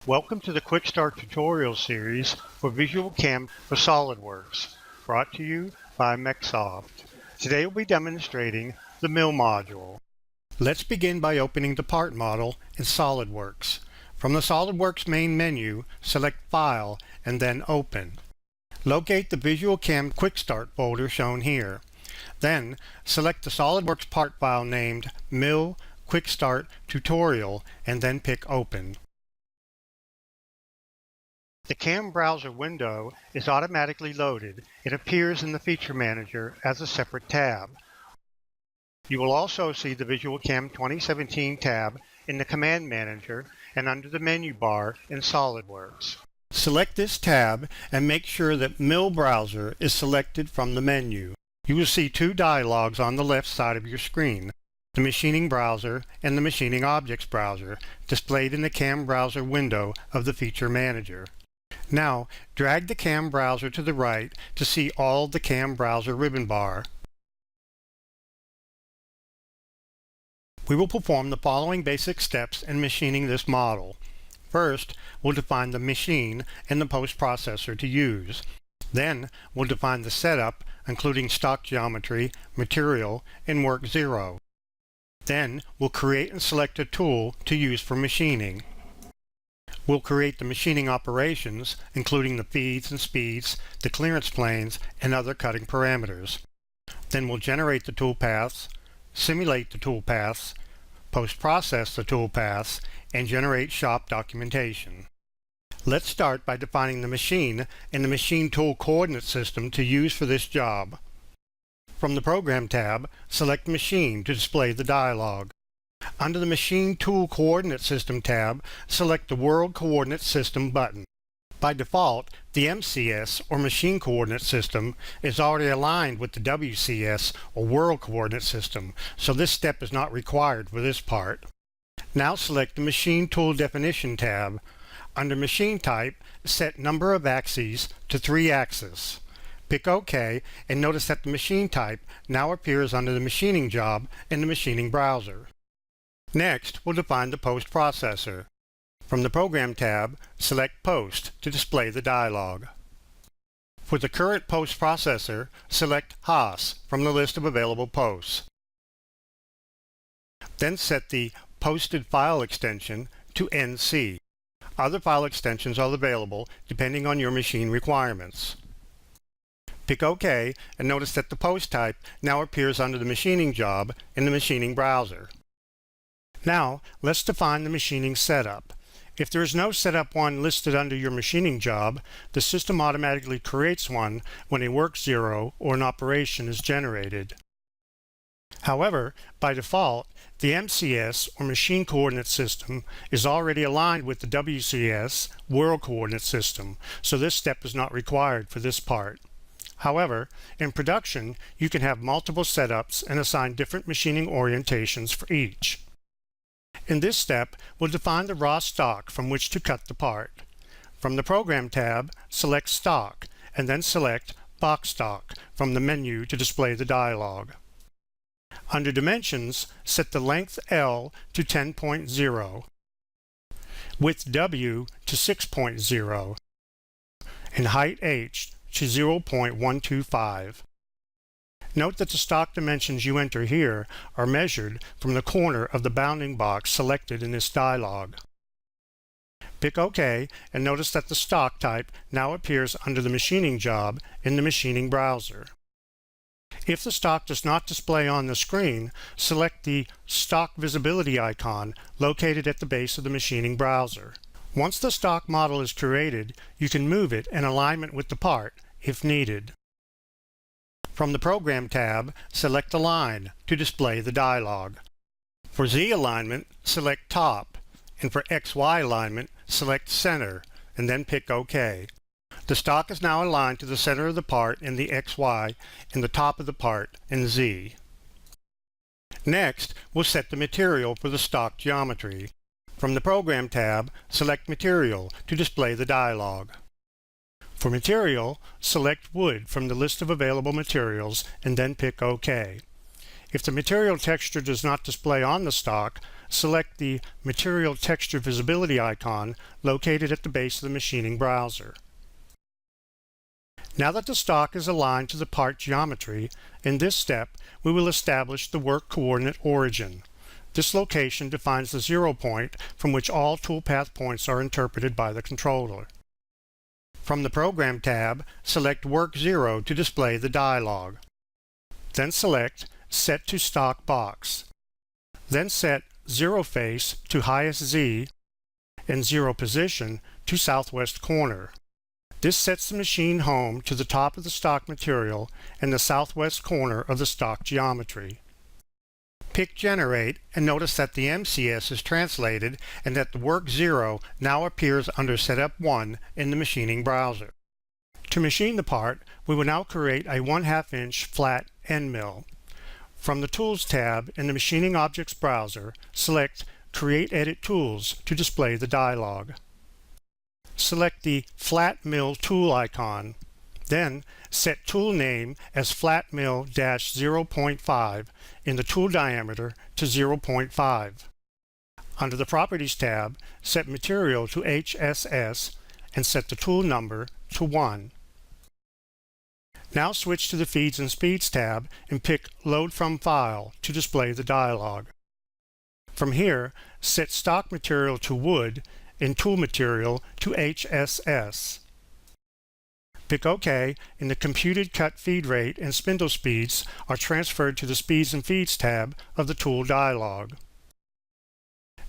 Welcome to the Quick Start tutorial series for VisualCAM for SOLIDWORKS, brought to you by MecSoft. Today we'll be demonstrating the mill module. Let's begin by opening the part model in SOLIDWORKS. From the SOLIDWORKS main menu, select File and then Open. Locate the VisualCAM Quick Start folder shown here. Then select the SOLIDWORKS part file named Mill Quick Start Tutorial and then pick Open. The CAM browser window is automatically loaded. It appears in the Feature Manager as a separate tab. You will also see the VisualCAM 2017 tab in the Command Manager and under the menu bar in SOLIDWORKS. Select this tab and make sure that Mill Browser is selected from the menu. You will see two dialogs on the left side of your screen, the Machining Browser and the Machining Objects Browser, displayed in the CAM browser window of the Feature Manager. Now, drag the CAM browser to the right to see all of the CAM browser ribbon bar. We will perform the following basic steps in machining this model. First, we'll define the machine and the post-processor to use. Then, we'll define the setup, including stock geometry, material, and work 0. Then, we'll create and select a tool to use for machining. We'll create the machining operations, including the feeds and speeds, the clearance planes, and other cutting parameters. Then we'll generate the toolpaths, simulate the toolpaths, post-process the toolpaths, and generate shop documentation. Let's start by defining the machine and the machine tool coordinate system to use for this job. From the Program tab, select Machine to display the dialog. Under the Machine Tool Coordinate System tab, select the World Coordinate System button. By default, the MCS, or Machine Coordinate System, is already aligned with the WCS, or World Coordinate System, so this step is not required for this part. Now select the Machine Tool Definition tab. Under Machine Type, set Number of Axes to 3 axes. Pick OK, and notice that the machine type now appears under the machining job in the Machining Browser. Next, we'll define the post processor. From the Program tab, select Post to display the dialog. For the current post processor, select HOS from the list of available posts. Then set the Posted File extension to NC. Other file extensions are available depending on your machine requirements. Pick OK and notice that the post type now appears under the machining job in the Machining Browser. Now, let's define the machining setup. If there is no setup one listed under your machining job, the system automatically creates one when a work 0 or an operation is generated. However, by default, the MCS, or Machine Coordinate System, is already aligned with the WCS, World Coordinate System, so this step is not required for this part. However, in production, you can have multiple setups and assign different machining orientations for each. In this step, we'll define the raw stock from which to cut the part. From the Program tab, select Stock, and then select Box Stock from the menu to display the dialog. Under Dimensions, set the length L to 10.0, width W to 6.0, and height H to 0.125. Note that the stock dimensions you enter here are measured from the corner of the bounding box selected in this dialog. Pick OK and notice that the stock type now appears under the machining job in the Machining Browser. If the stock does not display on the screen, select the Stock Visibility icon located at the base of the Machining Browser. Once the stock model is created, you can move it in alignment with the part if needed. From the Program tab, select Align to display the dialog. For Z alignment, select Top, and for XY alignment, select Center, and then pick OK. The stock is now aligned to the center of the part in the XY and the top of the part in Z. Next, we'll set the material for the stock geometry. From the Program tab, select Material to display the dialog. For material, select Wood from the list of available materials and then pick OK. If the material texture does not display on the stock, select the Material Texture Visibility icon located at the base of the machining browser. Now that the stock is aligned to the part geometry, in this step we will establish the work coordinate origin. This location defines the 0 point from which all toolpath points are interpreted by the controller. From the Program tab, select Work 0 to display the dialog. Then select Set to Stock Box. Then set 0 Face to Highest Z and 0 Position to Southwest Corner. This sets the machine home to the top of the stock material and the southwest corner of the stock geometry. Pick Generate and notice that the MCS is translated and that the Work 0 now appears under Setup 1 in the machining browser. To machine the part, we will now create a 1/2 inch flat end mill. From the Tools tab in the Machining Objects browser, select Create Edit Tools to display the dialog. Select the Flat Mill tool icon. Then set tool name as Flat Mill -0.5 in the tool diameter to 0.5. Under the Properties tab, set Material to HSS and set the tool number to 1. Now switch to the Feeds and Speeds tab and pick Load from File to display the dialog. From here, set Stock Material to Wood and Tool Material to HSS. Pick OK and the computed cut feed rate and spindle speeds are transferred to the Speeds and Feeds tab of the Tool dialog.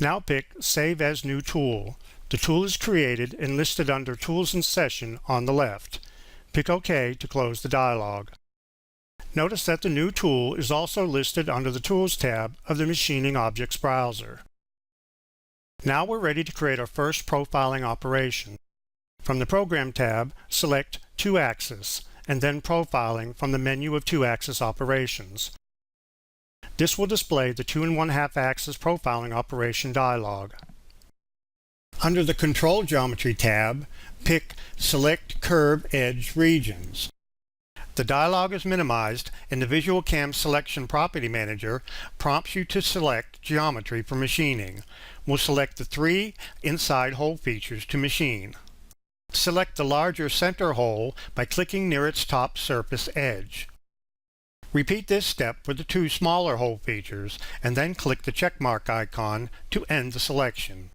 Now pick Save as New Tool. The tool is created and listed under Tools in Session on the left. Pick OK to close the dialog. Notice that the new tool is also listed under the Tools tab of the Machining Objects browser. Now we're ready to create our first profiling operation. From the Program tab, select 2-axis and then Profiling from the menu of 2-axis operations. This will display the 2 1/2 axis profiling operation dialog. Under the Control Geometry tab, pick Select Curve Edge Regions. The dialog is minimized and the VisualCAM Selection Property Manager prompts you to select geometry for machining. We'll select the 3 inside hole features to machine. Select the larger center hole by clicking near its top surface edge. Repeat this step for the 2 smaller hole features and then click the checkmark icon to end the selection.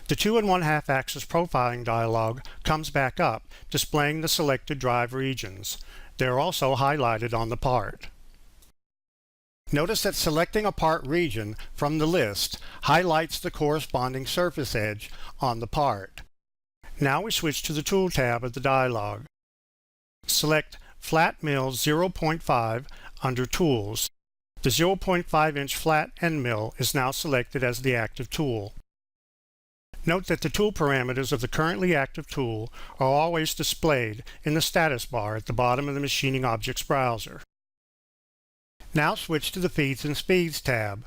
The 2 1/2 axis profiling dialog comes back up, displaying the selected drive regions. They are also highlighted on the part. Notice that selecting a part region from the list highlights the corresponding surface edge on the part. Now we switch to the Tool tab of the dialog. Select Flat Mill 0.5 under Tools. The 0.5 inch flat end mill is now selected as the active tool. Note that the tool parameters of the currently active tool are always displayed in the status bar at the bottom of the Machining Objects browser. Now switch to the Feeds and Speeds tab.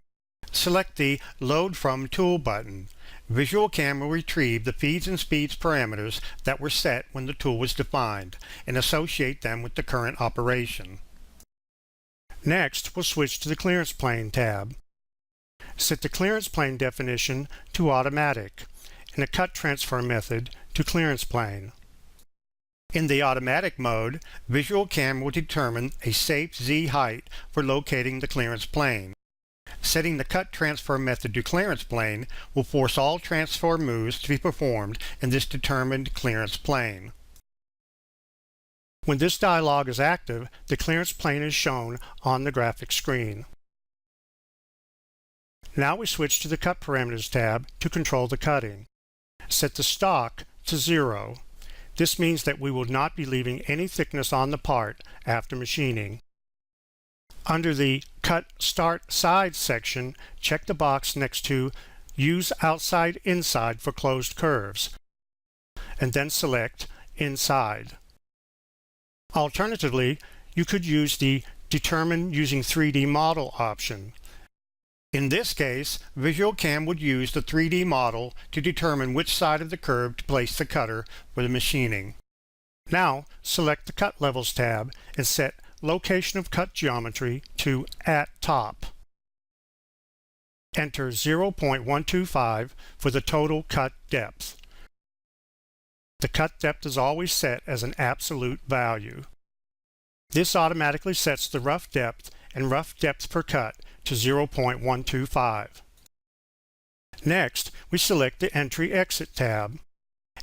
Select the Load from Tool button. VisualCAM will retrieve the feeds and speeds parameters that were set when the tool was defined and associate them with the current operation. Next, we'll switch to the Clearance Plane tab. Set the clearance plane definition to Automatic and the Cut Transfer method to Clearance Plane. In the automatic mode, VisualCAM will determine a safe Z height for locating the clearance plane. Setting the Cut Transfer method to Clearance Plane will force all transfer moves to be performed in this determined clearance plane. When this dialog is active, the clearance plane is shown on the graphic screen. Now we switch to the Cut Parameters tab to control the cutting. Set the stock to 0. This means that we will not be leaving any thickness on the part after machining. Under the Cut Start Side section, check the box next to Use Outside Inside for closed curves, and then select Inside. Alternatively, you could use the Determine Using 3D Model option. In this case, VisualCAM would use the 3D model to determine which side of the curve to place the cutter for the machining. Now, select the Cut Levels tab and set Location of Cut Geometry to At Top. Enter 0.125 for the total cut depth. The cut depth is always set as an absolute value. This automatically sets the rough depth and rough depth per cut to 0.125. Next, we select the Entry-Exit tab.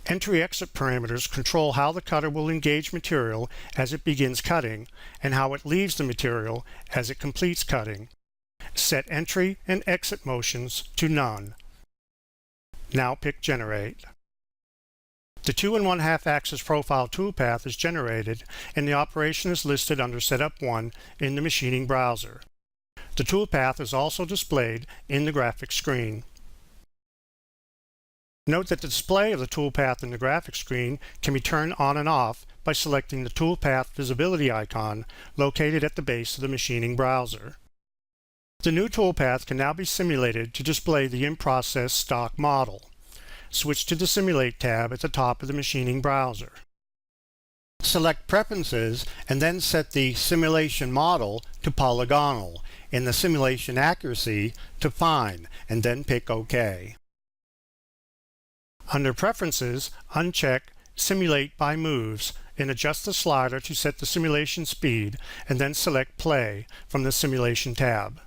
Entry-Exit parameters control how the cutter will engage material as it begins cutting and how it leaves the material as it completes cutting. Set entry and exit motions to none. Now pick Generate. The 2 1/2 axis profile toolpath is generated and the operation is listed under Setup 1 in the machining browser. The toolpath is also displayed in the graphics screen. Note that the display of the toolpath in the graphics screen can be turned on and off by selecting the toolpath visibility icon located at the base of the machining browser. The new toolpath can now be simulated to display the in-process stock model. Switch to the Simulate tab at the top of the machining browser. Select Preferences and then set the Simulation Model to Polygonal and the Simulation Accuracy to Fine, and then pick OK. Under Preferences, uncheck Simulate by Moves and adjust the slider to set the simulation speed, and then select Play from the Simulation tab.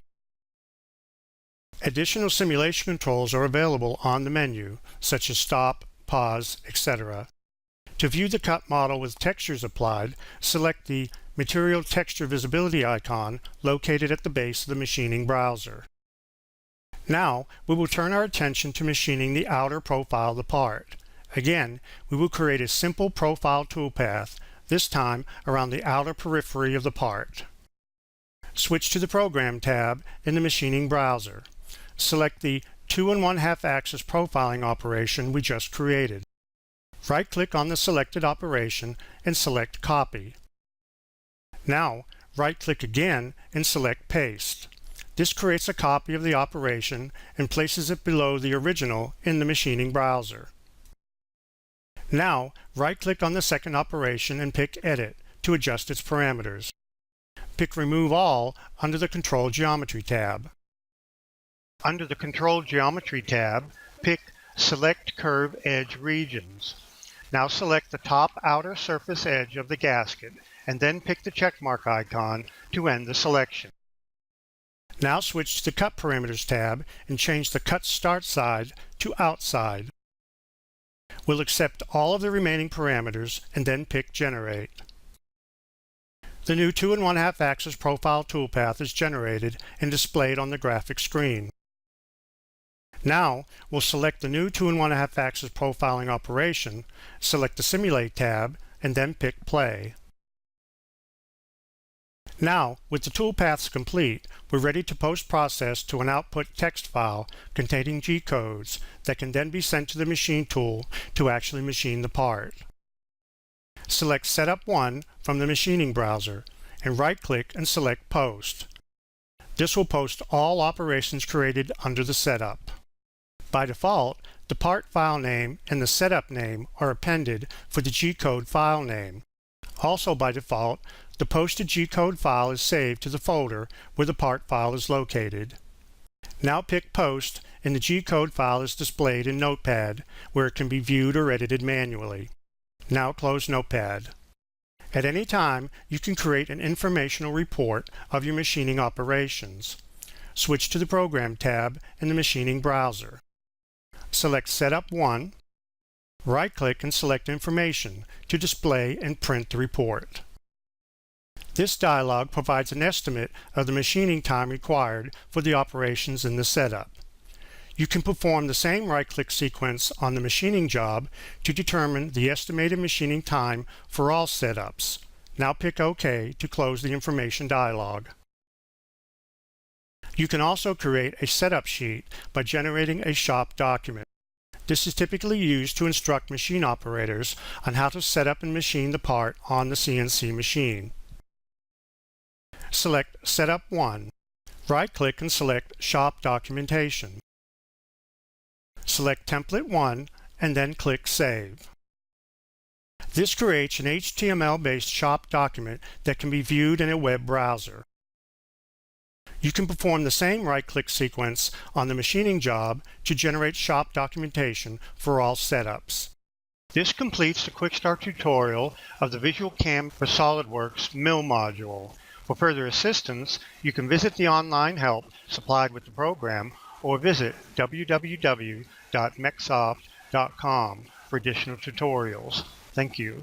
Additional simulation controls are available on the menu, such as stop, pause, etc. To view the cut model with textures applied, select the Material Texture Visibility icon located at the base of the machining browser. Now, we will turn our attention to machining the outer profile of the part. Again, we will create a simple profile toolpath, this time around the outer periphery of the part. Switch to the Program tab in the machining browser. Select the 2 1/2 axis profiling operation we just created. Right-click on the selected operation and select Copy. Now, right-click again and select Paste. This creates a copy of the operation and places it below the original in the machining browser. Now, right-click on the second operation and pick Edit to adjust its parameters. Pick Remove All under the Control Geometry tab. Under the Control Geometry tab, pick Select Curve Edge Regions. Now select the top outer surface edge of the gasket and then pick the checkmark icon to end the selection. Now switch to the Cut Parameters tab and change the Cut Start Side to Outside. We'll accept all of the remaining parameters and then pick Generate. The new 2 1/2 axis profile toolpath is generated and displayed on the graphic screen. Now, we'll select the new 2 1/2 axis profiling operation, select the Simulate tab, and then pick Play. Now, with the toolpaths complete, we're ready to post-process to an output text file containing G-codes that can then be sent to the machine tool to actually machine the part. Select Setup 1 from the machining browser and right-click and select Post. This will post all operations created under the setup. By default, the part file name and the setup name are appended for the G-code file name. Also by default, the posted G-code file is saved to the folder where the part file is located. Now pick Post and the G-code file is displayed in Notepad where it can be viewed or edited manually. Now close Notepad. At any time, you can create an informational report of your machining operations. Switch to the Program tab in the machining browser. Select Setup 1. Right-click and select Information to display and print the report. This dialog provides an estimate of the machining time required for the operations in the setup. You can perform the same right-click sequence on the machining job to determine the estimated machining time for all setups. Now pick OK to close the information dialog. You can also create a setup sheet by generating a shop document. This is typically used to instruct machine operators on how to set up and machine the part on the CNC machine. Select Setup 1. Right-click and select Shop Documentation. Select Template 1 and then click Save. This creates an HTML-based shop document that can be viewed in a web browser. You can perform the same right-click sequence on the machining job to generate shop documentation for all setups. This completes the Quick Start tutorial of the VisualCAM for SOLIDWORKS MILL module. For further assistance, you can visit the online help supplied with the program or visit www.mecsoft.com for additional tutorials. Thank you.